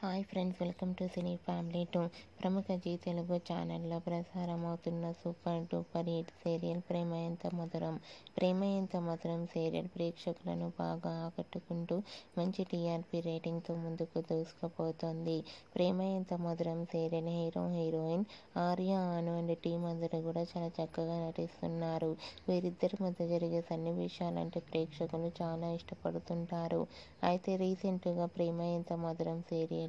Hi friends, welcome to cine family 2. ప్రముఖ G Telugu ఛానల్లో ప్రసారమవుతున్న super duper hit serial ప్రేమ ఎంత మధురం. ప్రేమ ఎంత మధురం సీరియల్ ప్రేక్షకులను బాగా ఆకట్టుకుంటూ మంచి టీఆర్పీ రేటింగ్తో ముందుకు దూసుకుపోతోంది. ప్రేమ ఎంత మధురం serial hero heroine Arya, Anu and team అందరూ కూడా చాలా చక్కగా నటిస్తున్నారు. వీరిద్దరి మధ్య జరిగే సన్నివేశాలంటే ప్రేక్షకులు చాలా ఇష్టపడుతుంటారు. అయితే రీసెంట్గా ప్రేమ ఎంత మధురం సీరియల్లో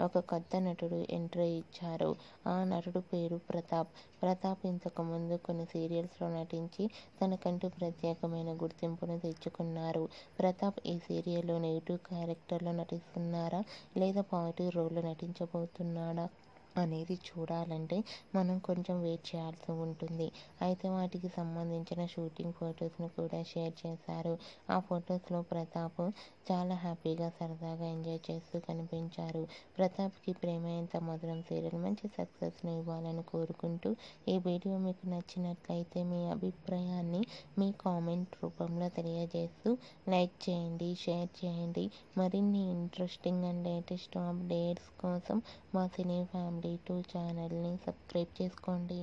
ఒక కొత్త నటుడు ఎంట్రీ ఇచ్చారు. ఆ నటుడు పేరు ప్రతాప్. ప్రతాప్ ఇంతకు ముందు కొన్ని సీరియల్స్లో నటించి తనకంటూ ప్రత్యేకమైన గుర్తింపును తెచ్చుకున్నారు. ప్రతాప్ ఈ సీరియల్లో నెగిటివ్ క్యారెక్టర్లో నటిస్తున్నారా లేదా పాజిటివ్ రోల్లో నటించబోతున్నాడా అనేది చూడాలంటే మనం కొంచెం వెయిట్ చేయాల్సి ఉంటుంది. అయితే వాటికి సంబంధించిన షూటింగ్ ఫొటోస్ను కూడా షేర్ చేశారు. ఆ ఫొటోస్లో ప్రతాప్ చాలా హ్యాపీగా సరదాగా ఎంజాయ్ చేస్తూ కనిపించారు. ప్రతాప్కి ప్రేమ ఎంత మధురం సీరియల్ మంచి సక్సెస్ను ఇవ్వాలని కోరుకుంటూ ఈ వీడియో మీకు నచ్చినట్లయితే మీ అభిప్రాయాన్ని మీ కామెంట్ రూపంలో తెలియజేస్తూ లైక్ చేయండి, షేర్ చేయండి. మరిన్ని ఇంట్రెస్టింగ్ అండ్ లేటెస్ట్ అప్డేట్స్ కోసం మా సినీ ఫ్యామిలీ 2 ఛానల్ని సబ్స్క్రైబ్ చేసుకోండి.